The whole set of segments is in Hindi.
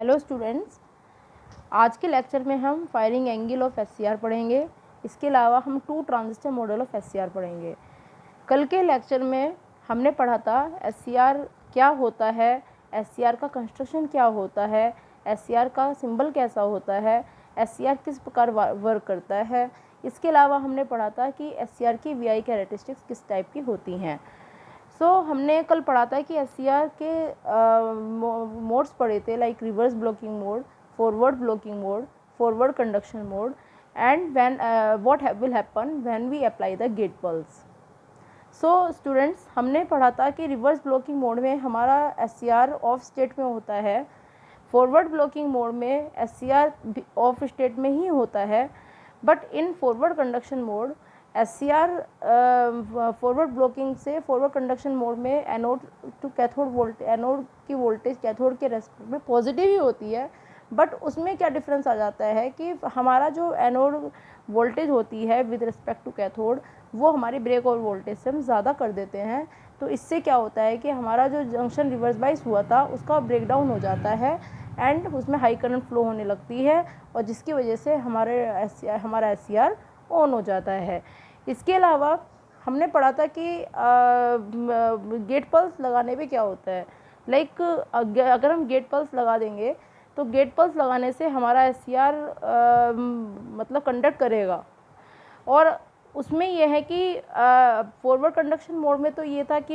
हेलो स्टूडेंट्स, आज के लेक्चर में हम फायरिंग एंगल ऑफ एससीआर पढ़ेंगे। इसके अलावा हम two transistor model of SCR पढ़ेंगे। कल के लेक्चर में हमने पढ़ा था एससीआर क्या होता है, एससीआर का कंस्ट्रक्शन क्या होता है, एससीआर का सिंबल कैसा होता है, एससीआर किस प्रकार वर्क करता है। इसके अलावा हमने पढ़ा था कि एससीआर की वीआई कैरेक्टरिस्टिक्स किस टाइप की होती हैं। हमने कल पढ़ा था कि एससीआर के मोड्स पढ़े थे, like reverse blocking mode, forward blocking mode, forward conduction mode, and when what will happen when we apply the gate pulse. Students, हमने पढ़ा था कि रिवर्स ब्लॉकिंग मोड में हमारा एससीआर ऑफ स्टेट में होता है, फॉरवर्ड ब्लॉकिंग मोड में एससीआर ऑफ स्टेट में ही होता है, but in forward conduction mode SCR forward blocking से फॉरवर्ड कंडक्शन मोड में anode to cathode voltage, anode की वोल्टेज कैथोड के रेस्पेक्ट में पॉजिटिव ही होती है। बट उसमें क्या डिफरेंस आ जाता है कि हमारा जो एनोड वोल्टेज होती है विद रिस्पेक्ट टू कैथोड, वो हमारी ब्रेक ओवर वोल्टेज से हम ज़्यादा कर देते हैं। तो इससे क्या होता है कि हमारा जो जंक्शन रिवर्स बाइस हुआ था उसका ब्रेक डाउन हो जाता है एंड उसमें हाई करंट फ्लो होने लगती है, और जिसकी वजह से हमारा एससीआर ऑन हो जाता है। इसके अलावा हमने पढ़ा था कि गेट पल्स लगाने पे क्या होता है, लाइक अगर हम गेट पल्स लगा देंगे तो गेट पल्स लगाने से हमारा एससीआर मतलब कंडक्ट करेगा। और उसमें यह है कि फॉरवर्ड कंडक्शन मोड में तो ये था कि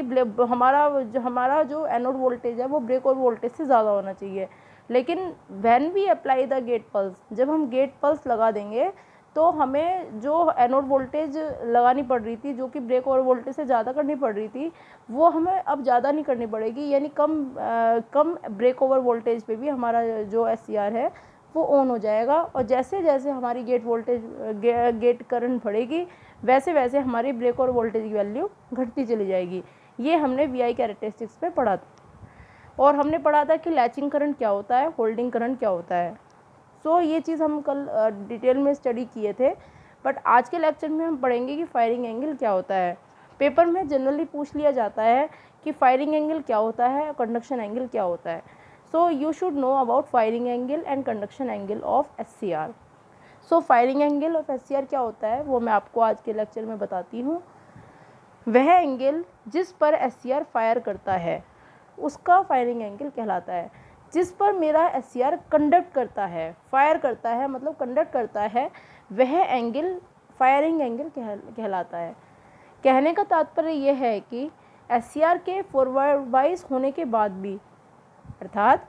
हमारा जो एनोड वोल्टेज है वो ब्रेक ओवर वोल्टेज से ज़्यादा होना चाहिए। लेकिन when we apply the gate pulse, जब हम गेट पल्स लगा देंगे तो हमें जो एनोड वोल्टेज लगानी पड़ रही थी, जो कि ब्रेक ओवर वोल्टेज से ज़्यादा करनी पड़ रही थी, वो हमें अब ज़्यादा नहीं करनी पड़ेगी। यानी कम ब्रेक ओवर वोल्टेज पे भी हमारा जो एससीआर है वो ऑन हो जाएगा। और जैसे जैसे हमारी गेट करंट बढ़ेगी वैसे वैसे हमारी ब्रेक ओवर वोल्टेज की वैल्यू घटती चली जाएगी। ये हमने वीआई कैरेक्टरिस्टिक्स पे पढ़ा था। और हमने पढ़ा था कि लैचिंग करंट क्या होता है, होल्डिंग करंट क्या होता है। ये चीज़ हम कल डिटेल में स्टडी किए थे। बट आज के लेक्चर में हम पढ़ेंगे कि फायरिंग एंगल क्या होता है। पेपर में जनरली पूछ लिया जाता है कि फायरिंग एंगल क्या होता है, कंडक्शन एंगल क्या होता है। You should know about firing angle and conduction angle of SCR. Firing angle of SCR क्या होता है वो मैं आपको आज के लेक्चर में बताती हूँ। वह एंगल जिस पर एससीआर फायर करता है उसका फायरिंग एंगल कहलाता है। जिस पर मेरा एससीआर कंडक्ट करता है, फायर करता है मतलब कंडक्ट करता है, वह एंगल फायरिंग एंगल कहलाता है। कहने का तात्पर्य यह है कि एससीआर के फॉरवर्ड बाइस होने के बाद भी, अर्थात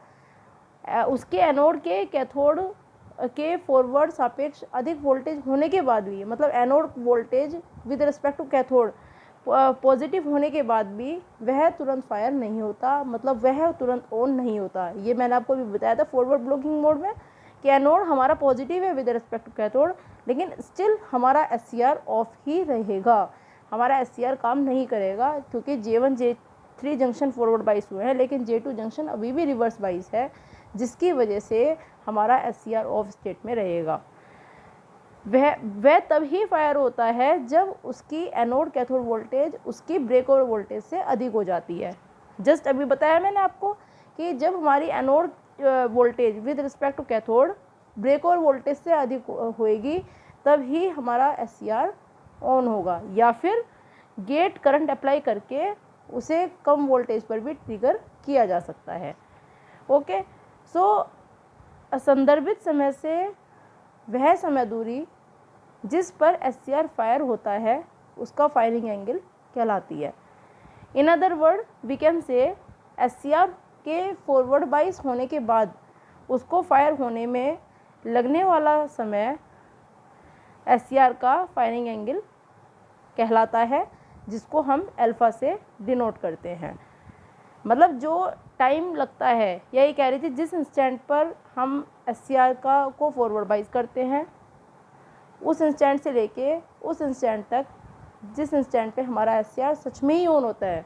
उसके एनोड के कैथोड के फॉरवर्ड सापेक्ष अधिक वोल्टेज होने के बाद भी, मतलब anode voltage with respect to cathode positive होने के बाद भी वह तुरंत फायर नहीं होता, मतलब वह तुरंत ऑन नहीं होता। ये मैंने आपको भी बताया था फॉरवर्ड ब्लॉकिंग मोड में कि एनोड हमारा पॉजिटिव है विद रिस्पेक्ट टू कैथोड, लेकिन स्टिल हमारा एससीआर ऑफ ही रहेगा, हमारा एससीआर काम नहीं करेगा, क्योंकि J1 J3 जंक्शन फॉरवर्ड बाइस हुए हैं लेकिन J2 जंक्शन अभी भी रिवर्स बाइस है, जिसकी वजह से हमारा एससीआर ऑफ स्टेट में रहेगा। वह तभी फायर होता है जब उसकी एनोड कैथोड वोल्टेज उसकी ब्रेक ओवर वोल्टेज से अधिक हो जाती है। जस्ट अभी बताया मैंने आपको कि जब हमारी anode voltage with respect to cathode break over voltage से अधिक होएगी तब ही हमारा एससीआर ऑन होगा, या फिर गेट करंट अप्लाई करके उसे कम वोल्टेज पर भी ट्रिगर किया जा सकता है। ओके, संदर्भित समय से वह समय दूरी जिस पर एससीआर फायर होता है उसका फायरिंग एंगल कहलाती है। In other word we can say SCR के फॉरवर्ड बाइस होने के बाद उसको फायर होने में लगने वाला समय एससीआर का फायरिंग एंगल कहलाता है, जिसको हम अल्फा से डिनोट करते हैं। मतलब जो टाइम लगता है, यही कह रही थी, जिस इंस्टेंट पर हम एससीआर को फॉरवर्ड बाइस करते हैं उस इंस्टेंट से लेके उस इंस्टेंट तक जिस इंस्टेंट पे हमारा एससीआर सच में ही ऑन होता है।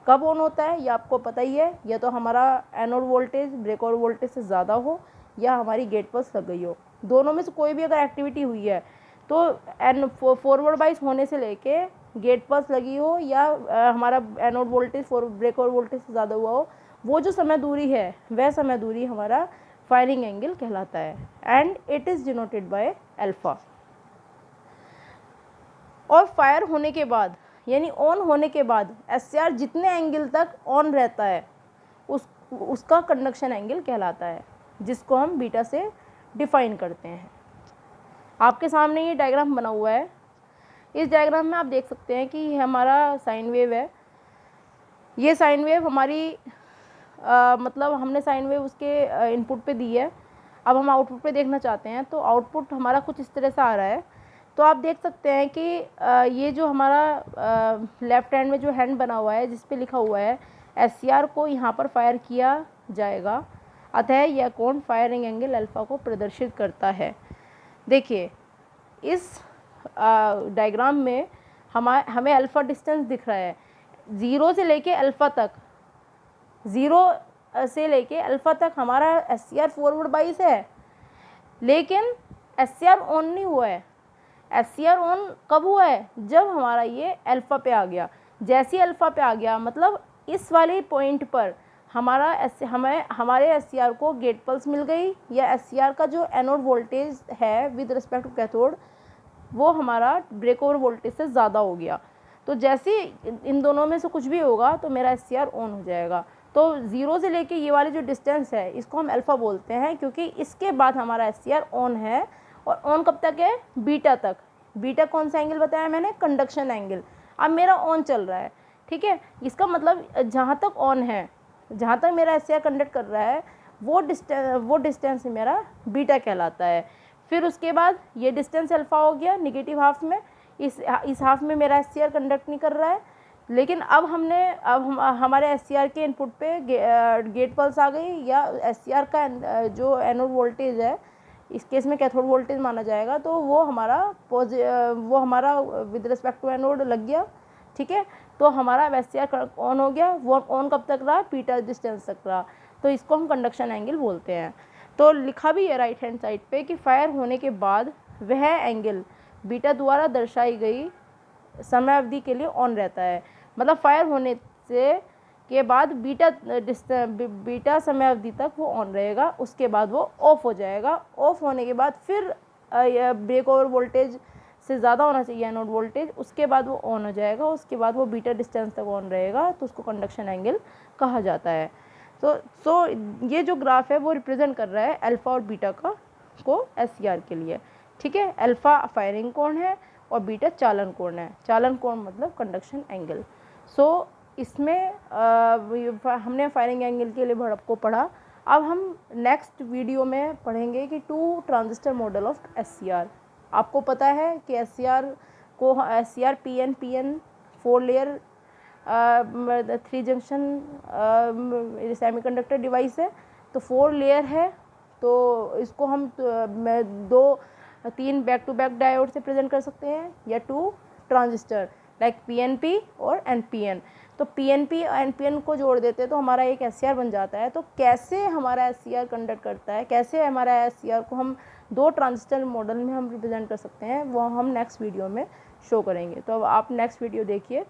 कब ऑन होता है ये आपको पता ही है, या तो हमारा anode voltage break over voltage से ज़्यादा हो या हमारी गेट पल्स लग गई हो। दोनों में से कोई भी अगर एक्टिविटी हुई है तो फॉरवर्ड बाइस होने से लेके गेट पल्स लगी हो या हमारा anode voltage break over voltage से ज़्यादा हुआ हो, वो जो समय दूरी है वह समय दूरी हमारा फायरिंग एंगल कहलाता है and it is denoted by alpha. और फायर होने के बाद यानी ऑन होने के बाद SCR जितने एंगल तक ऑन रहता है उसका कंडक्शन एंगल कहलाता है, जिसको हम बीटा से डिफाइन करते हैं। आपके सामने ये डायग्राम बना हुआ है। इस डायग्राम में आप देख सकते हैं कि ये हमारा साइन वेव है। ये साइन वेव हमारी मतलब हमने साइन वेव उसके इनपुट पे दी है। अब हम आउटपुट पे देखना चाहते हैं, तो आउटपुट हमारा कुछ इस तरह से आ रहा है। तो आप देख सकते हैं कि ये जो हमारा लेफ्ट हैंड में जो हैंड बना हुआ है जिस पे लिखा हुआ है SCR को यहाँ पर फायर किया जाएगा, अतः यह कोण फायरिंग एंगल अल्फ़ा को प्रदर्शित करता है। देखिए इस डायग्राम में हमें अल्फ़ा डिस्टेंस दिख रहा है, 0 से लेके अल्फ़ा तक, 0 से लेके अल्फ़ा तक हमारा SCR फॉरवर्ड बाइस है, लेकिन SCR ऑन नहीं हुआ है। SCR ऑन कब हुआ है? जब हमारा ये अल्फ़ा पे आ गया। जैसे ही अल्फ़ा पे आ गया मतलब इस वाले पॉइंट पर हमारे SCR को गेट पल्स मिल गई, या SCR का जो एनोड वोल्टेज है विद रिस्पेक्ट टू कैथोड वो हमारा ब्रेक ओवर वोल्टेज से ज़्यादा हो गया। तो जैसे इन दोनों में से कुछ भी होगा तो मेरा SCR ऑन हो जाएगा। तो 0 से लेके ये वाली जो डिस्टेंस है इसको हम अल्फ़ा बोलते हैं, क्योंकि इसके बाद हमारा SCR ऑन है। और ऑन कब तक है? बीटा तक। बीटा कौन सा एंगल बताया मैंने? Conduction angle. अब मेरा ऑन चल रहा है, ठीक है। इसका मतलब जहाँ तक ऑन है, जहाँ तक मेरा SCR कंडक्ट कर रहा है वो डिस्टेंस मेरा बीटा कहलाता है। फिर उसके बाद ये डिस्टेंस अल्फ़ा हो गया नेगेटिव हाफ में, इस हाफ में मेरा SCR कंडक्ट नहीं कर रहा है। लेकिन अब हमारे SCR के इनपुट पे गेट पल्स आ गई, या SCR का जो एनोड वोल्टेज है, इस केस में कैथोड वोल्टेज माना जाएगा, तो वो हमारा विद रिस्पेक्ट टू एनोड लग गया, ठीक है। तो हमारा SCR ऑन हो गया। वो ऑन कब तक रहा? बीटा डिस्टेंस तक रहा। तो इसको हम कंडक्शन एंगल बोलते हैं। तो लिखा भी है राइट हैंड साइड पे कि फायर होने के बाद वह एंगल बीटा द्वारा दर्शाई गई समय अवधि के लिए ऑन रहता है। मतलब फायर होने से के बाद बीटा समय अवधि तक वो ऑन रहेगा, उसके बाद वो ऑफ हो जाएगा। ऑफ होने के बाद फिर ब्रेक ओवर वोल्टेज से ज़्यादा होना चाहिए एनोड वोल्टेज, उसके बाद वो ऑन हो जाएगा, उसके बाद वो बीटा डिस्टेंस तक ऑन रहेगा, तो उसको कंडक्शन एंगल कहा जाता है। सो ये जो ग्राफ है वो रिप्रेजेंट कर रहा है अल्फ़ा और बीटा को SCR के लिए, ठीक है। अल्फ़ा फायरिंग कोण है और बीटा चालन कोण है। चालन कोण मतलब कंडक्शन एंगल। सो इसमें हमने फायरिंग एंगल के लिए आपको पढ़ा। अब हम नेक्स्ट वीडियो में पढ़ेंगे कि 2 ट्रांजिस्टर मॉडल ऑफ SCR। आपको पता है कि SCR PN 4 layer 3 junction semiconductor device है। तो 4 लेयर है, तो इसको हम 2-3 बैक टू बैक डायोड से प्रेजेंट कर सकते हैं, या 2 ट्रांजिस्टर लाइक PNP और NPN। तो PNP और NPN को जोड़ देते हैं तो हमारा एक SCR बन जाता है। तो कैसे हमारा SCR कंडक्ट करता है, कैसे हमारा SCR को हम 2 ट्रांजिस्टर मॉडल में हम रिप्रेजेंट कर सकते हैं, वो हम नेक्स्ट वीडियो में शो करेंगे। तो अब आप नेक्स्ट वीडियो देखिए।